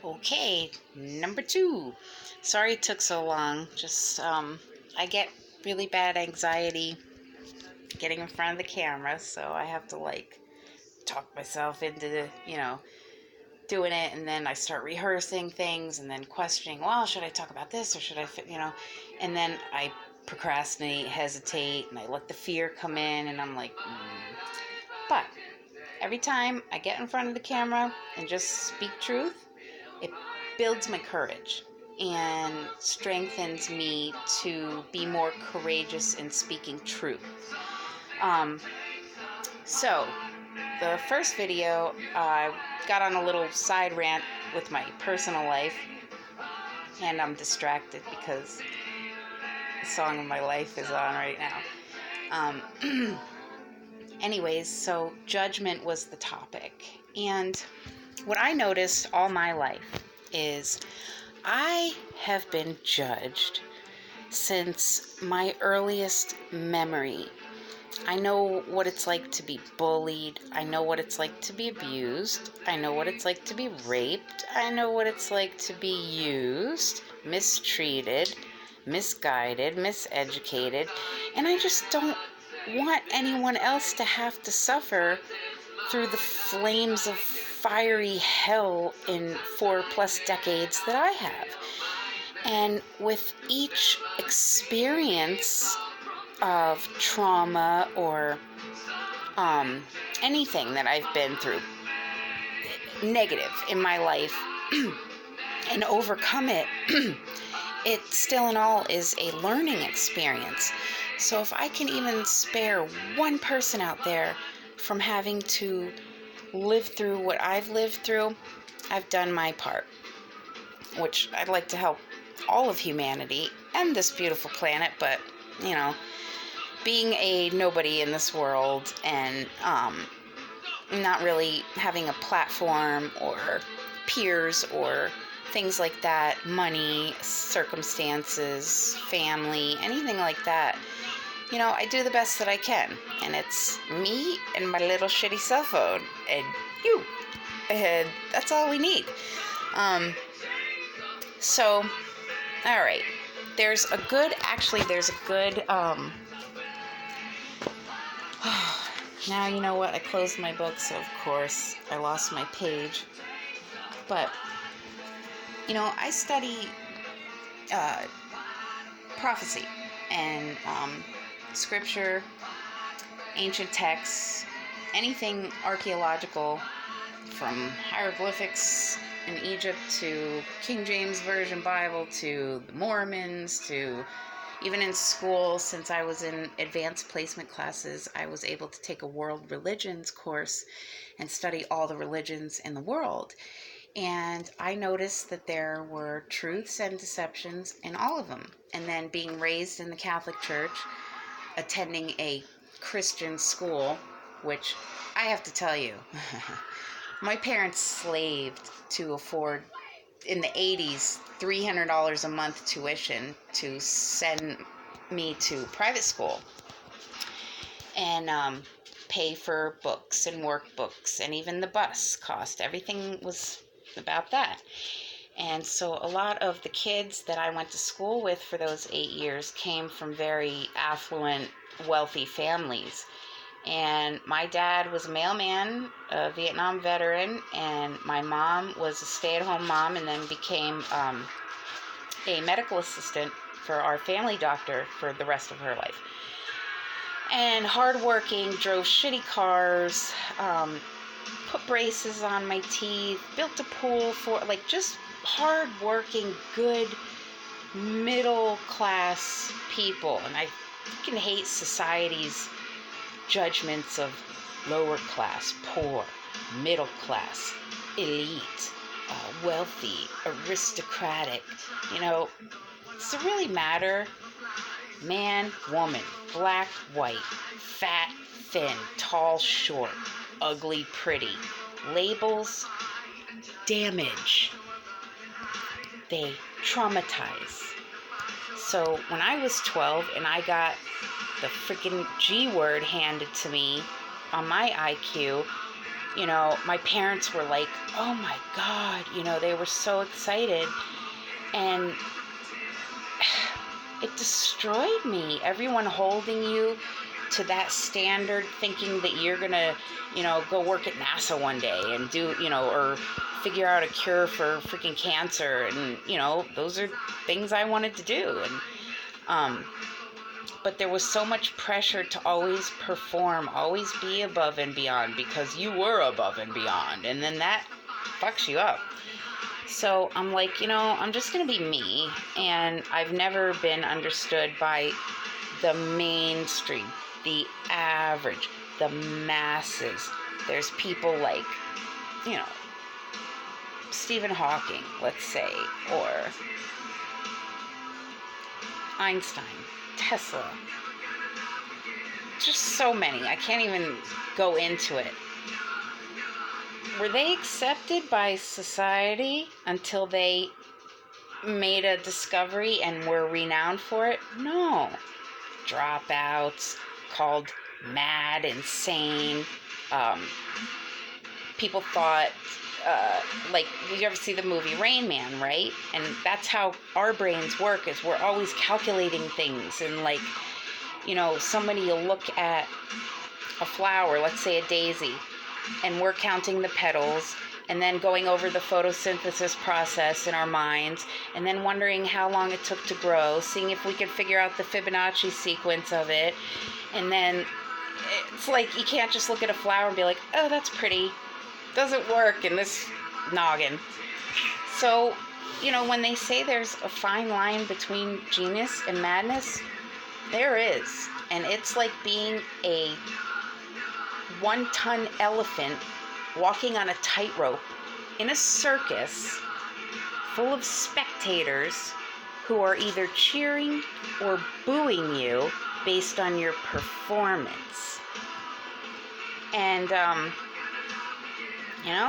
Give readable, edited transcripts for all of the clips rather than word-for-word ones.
Okay, number 2. Sorry it took so long. Just, I get really bad anxiety getting in front of the camera, so I have to, talk myself into, doing it, and then I start rehearsing things and then questioning, well, should I talk about this or should and then I procrastinate, hesitate, and I let the fear come in, and I'm like, But every time I get in front of the camera and just speak truth, it builds my courage and strengthens me to be more courageous in speaking truth. Um, so, the first video, I got on a little side rant with my personal life, and I'm distracted because the song of my life is on right now. Anyways, so judgment was the topic. And what I noticed all my life is I have been judged since my earliest memory. I know what it's like to be bullied. I know what it's like to be abused. I know what it's like to be raped. I know what it's like to be used, mistreated, misguided, miseducated. And I just don't want anyone else to have to suffer through the flames of fiery hell in 4+ decades that I have. And with each experience of trauma or anything that I've been through negative in my life and overcome it, it still in all is a learning experience. So if I can even spare one person out there from having to live through what I've lived through, I've done my part, which I'd like to help all of humanity and this beautiful planet. But being a nobody in this world and not really having a platform or peers or things like that, money, circumstances, family, anything like that, I do the best that I can. And it's me and my little shitty cell phone and you. And that's all we need. So, all right. There's a good now you know what? I closed my book, so of course I lost my page. But, I study prophecy and scripture, ancient texts, anything archaeological, from hieroglyphics in Egypt to King James Version Bible to the Mormons to even in school. Since I was in advanced placement classes, I was able to take a world religions course and study all the religions in the world. And I noticed that there were truths and deceptions in all of them. And then being raised in the Catholic Church, attending a Christian school, which I have to tell you, my parents slaved to afford, in the 80s, $300 a month tuition to send me to private school and pay for books and workbooks, and even the bus cost. Everything was about that. And so a lot of the kids that I went to school with for those 8 years came from very affluent, wealthy families. And my dad was a mailman, a Vietnam veteran, and my mom was a stay-at-home mom and then became a medical assistant for our family doctor for the rest of her life. And hardworking, drove shitty cars, put braces on my teeth, built a pool for, just hardworking, good, middle-class people. And I fucking hate society's judgments of lower class, poor, middle class, elite, wealthy, aristocratic. Does it really matter? Man, woman, black, white, fat, thin, tall, short, ugly, pretty. Labels damage. They traumatize. So when I was 12 and I got the freaking G word handed to me on my IQ, my parents were like, oh my God, they were so excited. And it destroyed me. Everyone holding you to that standard, thinking that you're going to, go work at NASA one day and do, or figure out a cure for freaking cancer. And, those are things I wanted to do. And, but there was so much pressure to always perform, always be above and beyond, because you were above and beyond. And then that fucks you up. So I'm like, I'm just going to be me. And I've never been understood by the mainstream, the average, the masses. There's people like, Stephen Hawking, let's say, or Einstein, Tesla. Just so many. I can't even go into it. Were they accepted by society until they made a discovery and were renowned for it? No. Dropouts, called mad, insane. People thought, like, you ever see the movie Rain Man, right? And that's how our brains work, is we're always calculating things. And like, somebody will look at a flower, let's say a daisy, and we're counting the petals and then going over the photosynthesis process in our minds and then wondering how long it took to grow, seeing if we could figure out the Fibonacci sequence of it. And then it's like, you can't just look at a flower and be like, oh, that's pretty. Doesn't work in this noggin. So, when they say there's a fine line between genius and madness, there is. And it's like being a 1-ton elephant walking on a tightrope in a circus full of spectators who are either cheering or booing you based on your performance. And,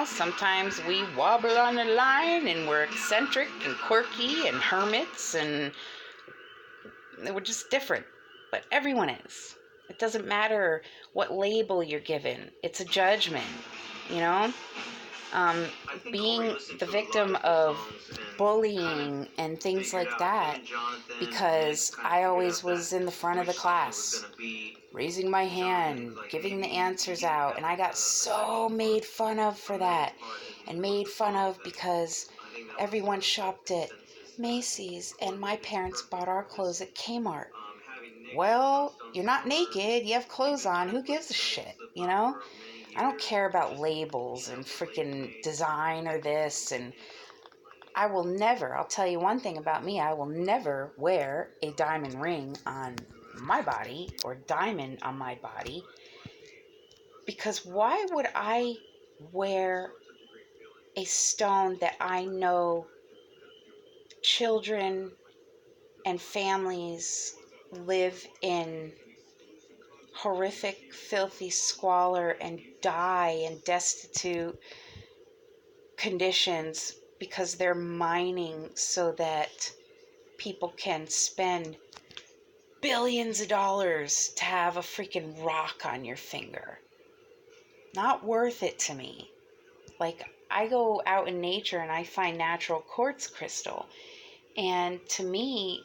sometimes we wobble on the line and we're eccentric and quirky and hermits and we're just different. But everyone is. It doesn't matter what label you're given. It's a judgment, being the victim of bullying and things like that, because I always was in the front of the class, raising my hand, giving the answers out, and I got so made fun of for that, and made fun of because everyone shopped at Macy's and my parents bought our clothes at Kmart. Well, you're not naked, you have clothes on, who gives a shit, I don't care about labels and freaking design or this, and I will never, I'll tell you one thing about me, I will never wear a diamond ring on my body or diamond on my body, because why would I wear a stone that I know children and families live in horrific, filthy squalor and die in destitute conditions because they're mining so that people can spend billions of dollars to have a freaking rock on your finger? Not worth it to me. Like, I go out in nature and I find natural quartz crystal, and to me,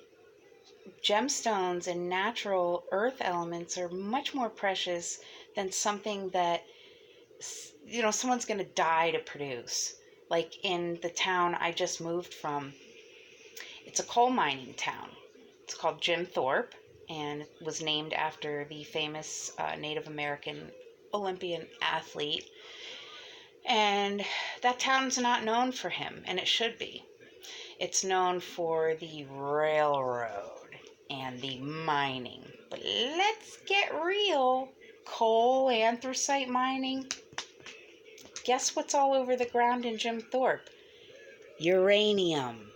gemstones and natural earth elements are much more precious than something that, someone's going to die to produce. Like in the town I just moved from, it's a coal mining town. It's called Jim Thorpe, and it was named after the famous Native American Olympian athlete. And that town's not known for him, and it should be. It's known for the railroad and the mining. But let's get real. Coal, anthracite mining. Guess what's all over the ground in Jim Thorpe? Uranium.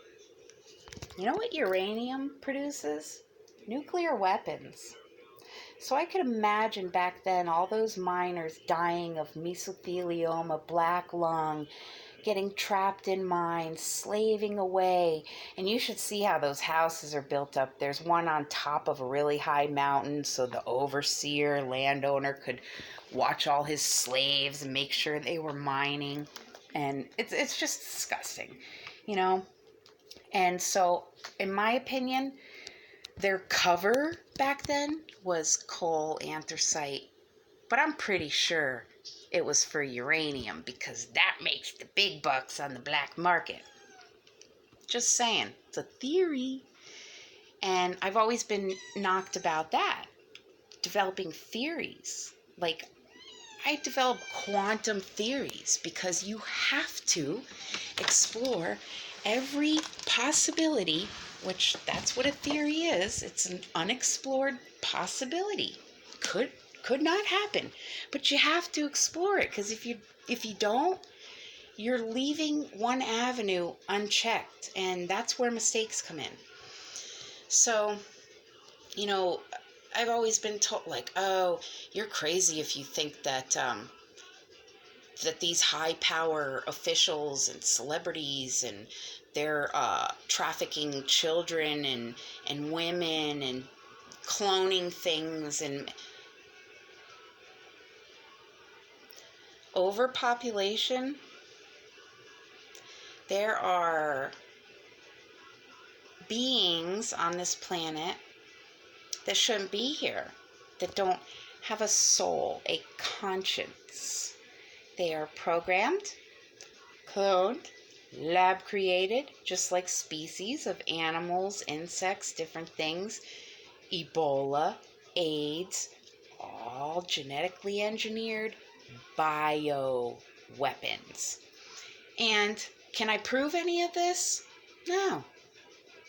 You know what uranium produces? Nuclear weapons. So I could imagine back then all those miners dying of mesothelioma, black lung, getting trapped in mines, slaving away. And you should see how those houses are built up. There's one on top of a really high mountain, so the overseer, landowner, could watch all his slaves and make sure they were mining. And it's just disgusting, you know? And so, in my opinion, their cover back then was coal, anthracite, but I'm pretty sure it was for uranium because that makes the big bucks on the black market. Just saying, it's a theory. And I've always been knocked about that, developing theories. Like, I develop quantum theories because you have to explore every possibility, which that's what a theory is. It's an unexplored possibility. Could not happen, but you have to explore it, because if you don't, you're leaving one avenue unchecked, and that's where mistakes come in. So, you know, I've always been told, like, oh, you're crazy if you think that that these high power officials and celebrities and they're trafficking children and women and cloning things and overpopulation. There are beings on this planet that shouldn't be here, that don't have a soul, a conscience. They are programmed, cloned, lab created, just like species of animals, insects, different things. Ebola, AIDS, all genetically engineered bio weapons. And can I prove any of this? No.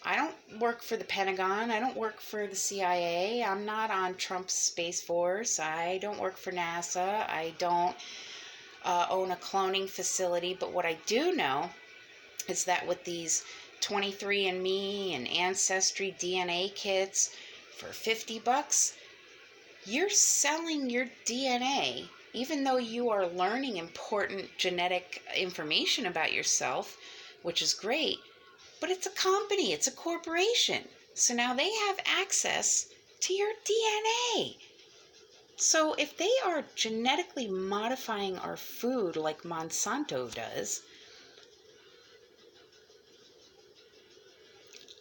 I don't work for the Pentagon. I don't work for the CIA. I'm not on Trump's Space Force. I don't work for NASA. I don't own a cloning facility. But what I do know is that with these 23andMe and Ancestry DNA kits for $50, you're selling your DNA, even though you are learning important genetic information about yourself, which is great. But it's a company, it's a corporation. So now they have access to your DNA. So if they are genetically modifying our food like Monsanto does,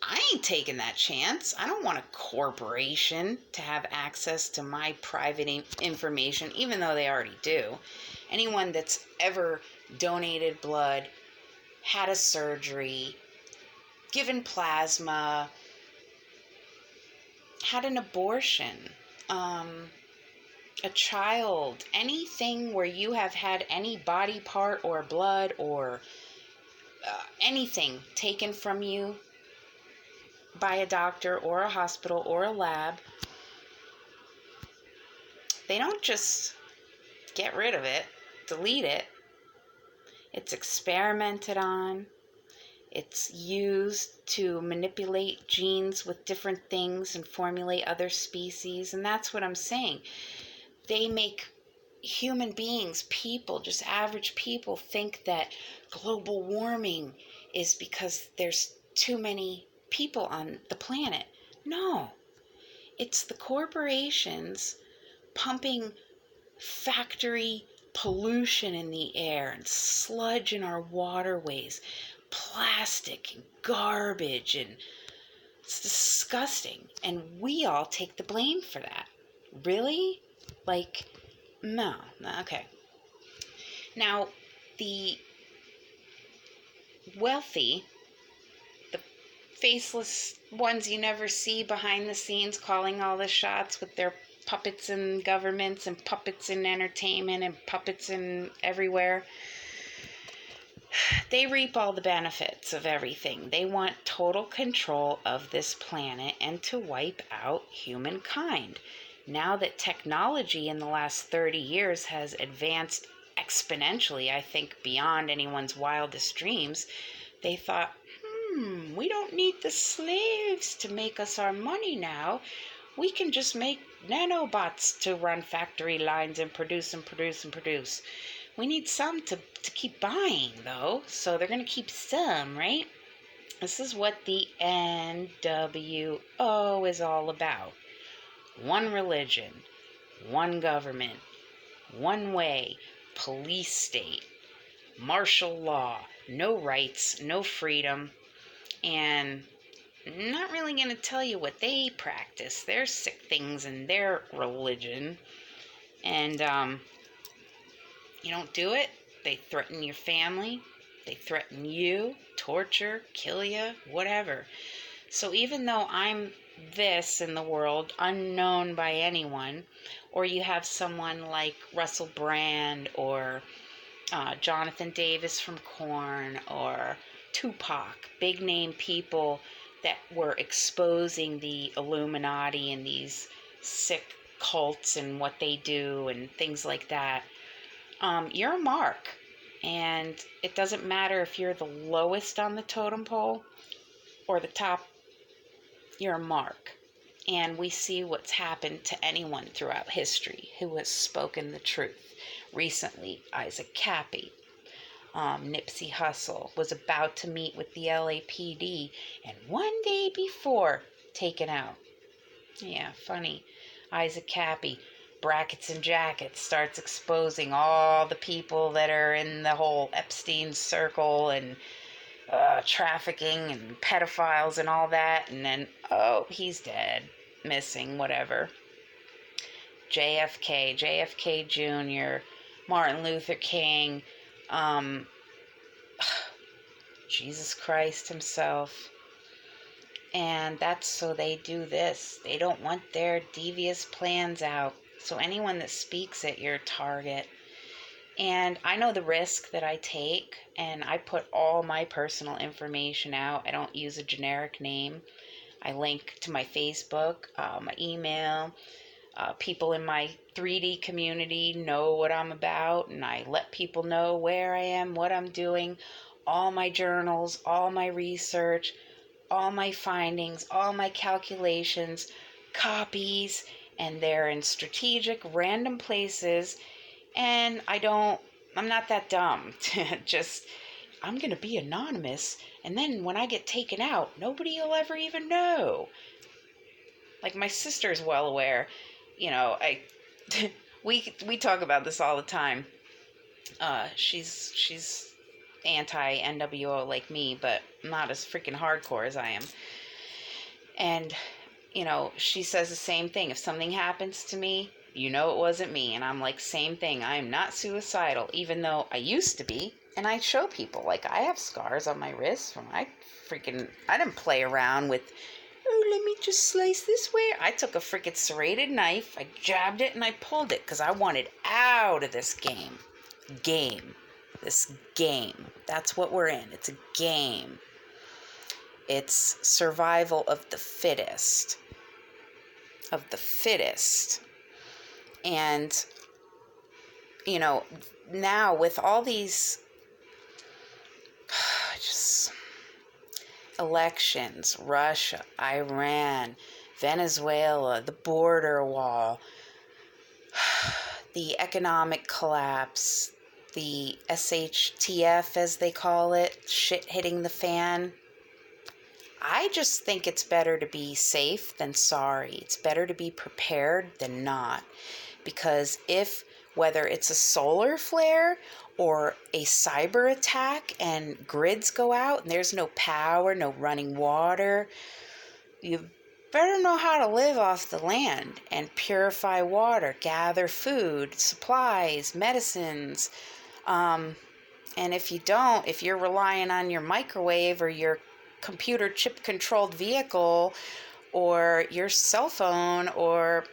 I ain't taking that chance. I don't want a corporation to have access to my private information, even though they already do. Anyone that's ever donated blood, had a surgery, given plasma, had an abortion, a child, anything where you have had any body part or blood or anything taken from you by a doctor or a hospital or a lab, they don't just get rid of it, delete it. It's experimented on. It's used to manipulate genes with different things and formulate other species. And that's what I'm saying. They make human beings, people, just average people, think that global warming is because there's too many people on the planet. No. It's the corporations pumping factory pollution in the air and sludge in our waterways, plastic and garbage, and it's disgusting. And we all take the blame for that. Really? Like, no. Okay. Now, the wealthy, the faceless ones you never see behind the scenes calling all the shots with their puppets in governments and puppets in entertainment and puppets in everywhere, they reap all the benefits of everything. They want total control of this planet and to wipe out humankind. Now that technology in the last 30 years has advanced exponentially, I think beyond anyone's wildest dreams, they thought, we don't need the slaves to make us our money now. We can just make nanobots to run factory lines and produce and produce and produce. We need some to keep buying, though, so they're going to keep some, right? This is what the NWO is all about. One religion, one government, one way, police state, martial law, no rights, no freedom, and I'm not really going to tell you what they practice, their sick things in their religion. And you don't do it, they threaten your family, they threaten you, torture, kill you, whatever. So even though I'm this in the world, unknown by anyone, or you have someone like Russell Brand or Jonathan Davis from Korn or Tupac, big name people that were exposing the Illuminati and these sick cults and what they do and things like that, you're a mark. And it doesn't matter if you're the lowest on the totem pole or the top, you're a mark. And we see what's happened to anyone throughout history who has spoken the truth. Recently, Isaac Kappy, Nipsey Hussle was about to meet with the LAPD and one day before, taken out. Yeah, funny. Isaac Kappy, Brackets and Jackets, starts exposing all the people that are in the whole Epstein circle and trafficking and pedophiles and all that, and then, oh, he's dead, missing, whatever. JFK Jr., Martin Luther King, Jesus Christ himself. And that's so they do this. They don't want their devious plans out. So anyone that speaks it, you're a target. And I know the risk that I take, and I put all my personal information out. I don't use a generic name. I link to my Facebook, my email. People in my 3D community know what I'm about, and I let people know where I am, what I'm doing, all my journals, all my research, all my findings, all my calculations, copies, and they're in strategic, random places. And I'm not that dumb to just, I'm going to be anonymous. And then when I get taken out, nobody will ever even know. Like my sister's well aware, we talk about this all the time. She's anti-NWO like me, but not as freaking hardcore as I am. And, she says the same thing. If something happens to me, it wasn't me. And I'm like, same thing. I am not suicidal, even though I used to be. And I show people, like, I have scars on my wrists from I didn't play around with, oh, let me just slice this way. I took a freaking serrated knife, I jabbed it, and I pulled it because I wanted out of this game. This game. That's what we're in. It's a game. It's survival of the fittest. And, now with all these just elections, Russia, Iran, Venezuela, the border wall, the economic collapse, the SHTF, as they call it, shit hitting the fan. I just think it's better to be safe than sorry. It's better to be prepared than not. Because whether it's a solar flare or a cyber attack and grids go out and there's no power, no running water, you better know how to live off the land and purify water, gather food, supplies, medicines. And if you don't, if you're relying on your microwave or your computer chip controlled vehicle or your cell phone, or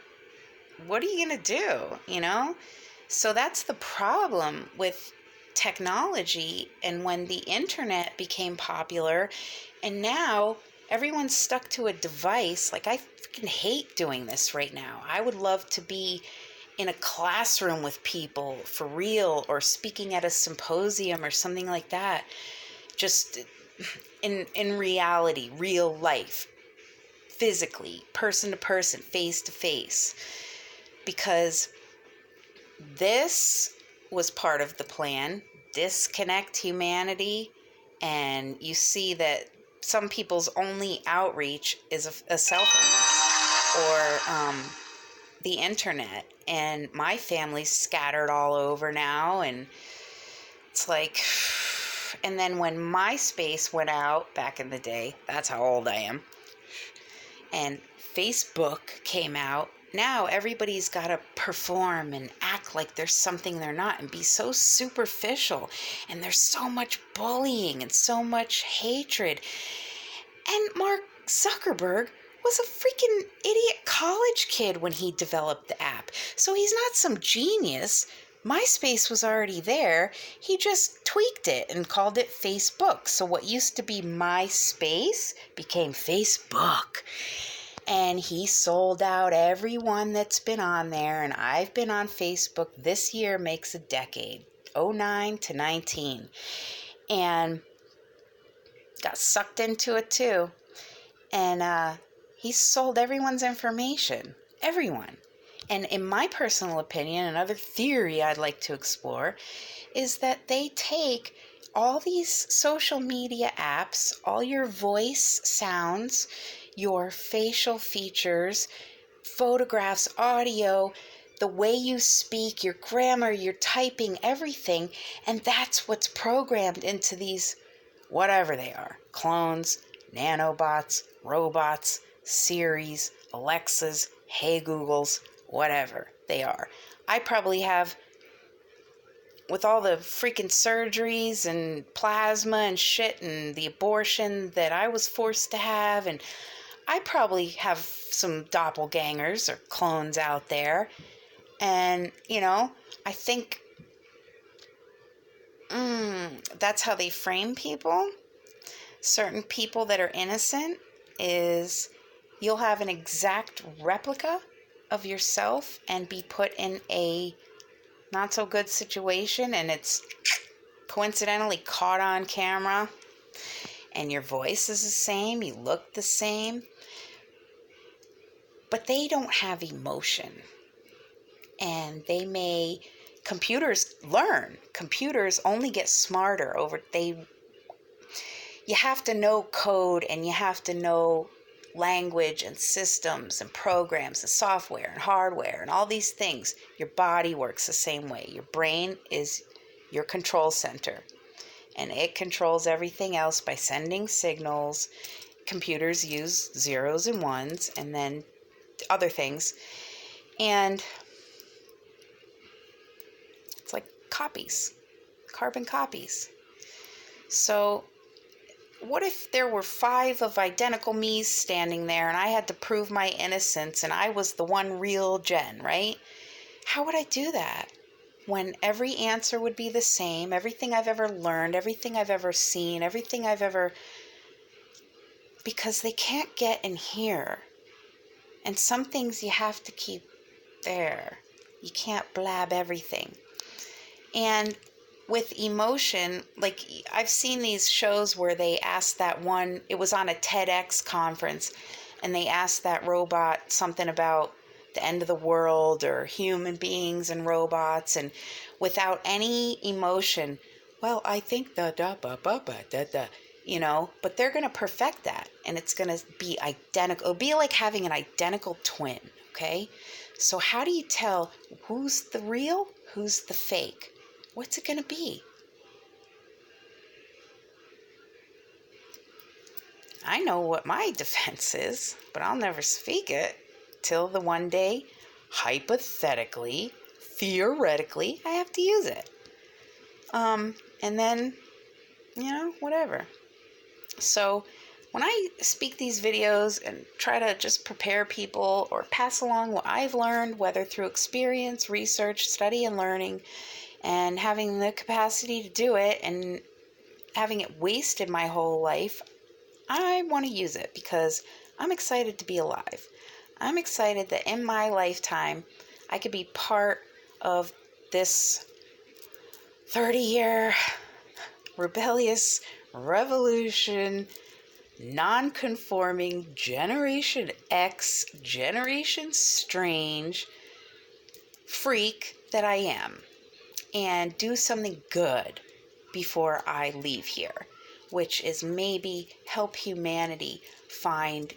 what are you going to do, So that's the problem with technology. And when the internet became popular and now everyone's stuck to a device, like I freaking hate doing this right now. I would love to be in a classroom with people for real, or speaking at a symposium or something like that. Just in reality, real life, physically, person to person, face to face. Because this was part of the plan. Disconnect humanity, and you see that some people's only outreach is a cell phone or the internet. And my family's scattered all over now, and it's like, and then when MySpace went out back in the day, that's how old I am, and Facebook came out, now everybody's got to perform and act like there's something they're not and be so superficial. And there's so much bullying and so much hatred. And Mark Zuckerberg was a freaking idiot college kid when he developed the app. So he's not some genius. MySpace was already there. He just tweaked it and called it Facebook. So what used to be MySpace became Facebook. And he sold out everyone that's been on there. And I've been on Facebook. This year makes a decade, 09 to 19. And got sucked into it too. And he sold everyone's information. Everyone. And in my personal opinion, another theory I'd like to explore is that they take all these social media apps, all your voice sounds, your facial features, photographs, audio, the way you speak, your grammar, your typing, everything, and that's what's programmed into these, whatever they are, clones, nanobots, robots, Siris, Alexas, Hey Googles, whatever they are. I probably have, with all the freaking surgeries and plasma and shit and the abortion that I was forced to have, and I probably have some doppelgangers or clones out there. And, I think that's how they frame people. Certain people that are innocent is you'll have an exact replica of yourself and be put in a not so good situation, and it's coincidentally caught on camera, and your voice is the same, you look the same, but they don't have emotion. And computers learn. Computers only get smarter you have to know code, and you have to know language and systems and programs and software and hardware and all these things. Your body works the same way. Your brain is your control center, and it controls everything else by sending signals. Computers use zeros and ones and then other things, and it's like copies, carbon copies. So what if there were 5 of identical me's standing there, and I had to prove my innocence, and I was the one real Jen, right? How would I do that when every answer would be the same? Everything I've ever learned, everything I've ever seen, everything I've ever... Because they can't get in here. And some things you have to keep there. You can't blab everything. And with emotion, like I've seen these shows where they asked that one, it was on a TEDx conference, and they asked that robot something about the end of the world or human beings and robots, and without any emotion, well, I think but they're going to perfect that, and it's going to be identical. It'll be like having an identical twin, okay? So how do you tell who's the real, who's the fake? What's it going to be? I know what my defense is, but I'll never speak it till the one day, hypothetically, theoretically, I have to use it. And then, whatever. So when I speak these videos and try to just prepare people or pass along what I've learned, whether through experience, research, study, and learning, and having the capacity to do it and having it wasted my whole life, I want to use it because I'm excited to be alive. I'm excited that in my lifetime, I could be part of this 30-year rebellious revolution, non-conforming, Generation X, Generation Strange freak that I am. and do something good before I leave here, which is maybe help humanity find,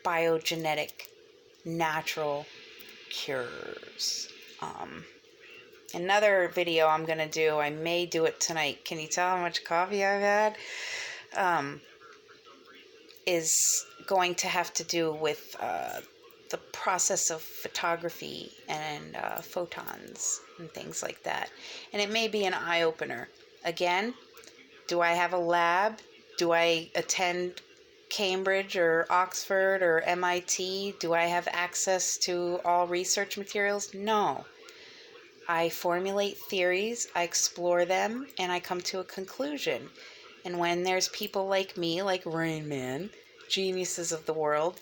biogenetic, natural cures. Another video I'm going to do, I may do it tonight. Can you tell how much coffee I've had? Is going to have to do with the process of photography and photons and things like that. And it may be an eye-opener. Again, do I have a lab? Do I attend Cambridge or Oxford or MIT? Do I have access to all research materials? No. I formulate theories, I explore them, and I come to a conclusion. And when there's people like me, like Rain Man, geniuses of the world,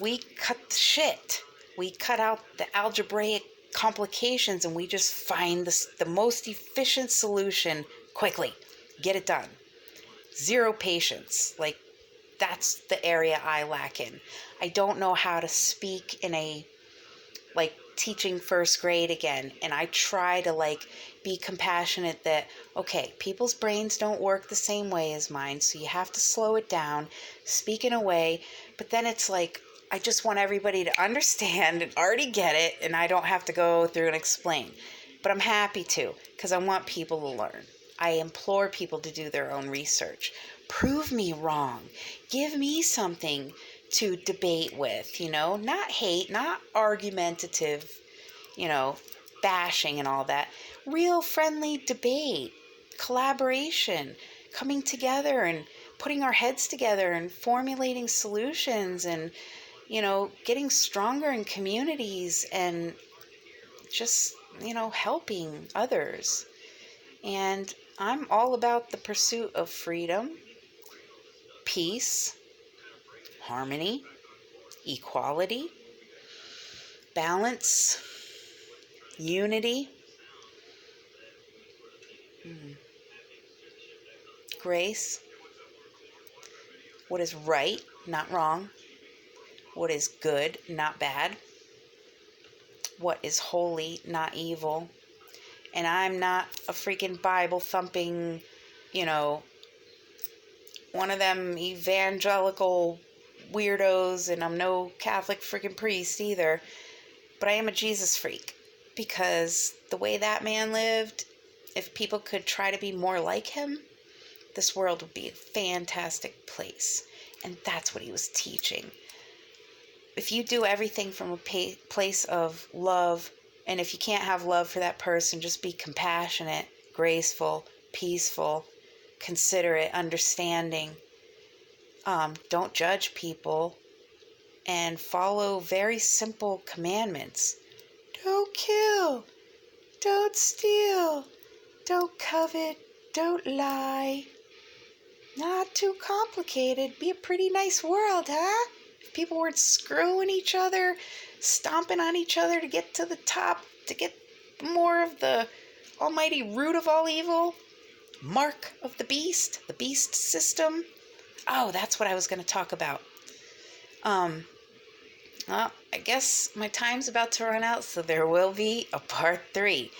we cut the shit. We cut out the algebraic complications and we just find the most efficient solution quickly. Get it done. Zero patience. Like, that's the area I lack in. I don't know how to speak in a, teaching first grade again, and I try to be compassionate that, okay, people's brains don't work the same way as mine, so you have to slow it down, speak in a way, but then it's I just want everybody to understand and already get it, and I don't have to go through and explain. But I'm happy to, because I want people to learn. I implore people to do their own research. Prove me wrong. Give me something to debate with, not hate, not argumentative, bashing and all that. Real friendly debate, collaboration, coming together and putting our heads together and formulating solutions and, getting stronger in communities and just, helping others. And I'm all about the pursuit of freedom, peace, harmony, equality, balance, unity, grace, what is right, not wrong, what is good, not bad, what is holy, not evil. And I'm not a freaking Bible thumping, one of them evangelical weirdos, and I'm no Catholic freaking priest either, but I am a Jesus freak, because the way that man lived, if people could try to be more like him, this world would be a fantastic place. And that's what he was teaching. If you do everything from a place of love, and if you can't have love for that person, just be compassionate, graceful, peaceful, considerate, understanding. Don't judge people, and follow very simple commandments. Don't kill, don't steal, don't covet, don't lie. Not too complicated. Be a pretty nice world, huh? If people weren't screwing each other, stomping on each other to get to the top, to get more of the almighty root of all evil, mark of the beast system. Oh, that's what I was going to talk about. Well, I guess my time's about to run out, so there will be a part 3.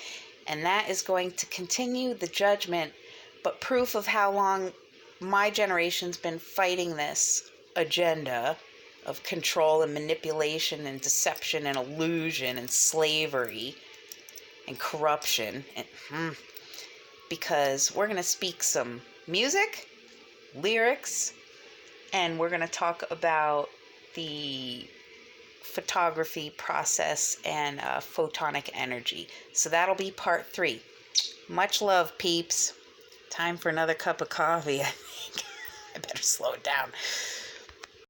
And that is going to continue the judgment, but proof of how long my generation's been fighting this agenda of control and manipulation and deception and illusion and slavery and corruption. And, because we're going to speak some music, lyrics, and we're going to talk about the photography process and photonic energy. So that'll be part 3. Much love, peeps. Time for another cup of coffee, I think. I better slow it down.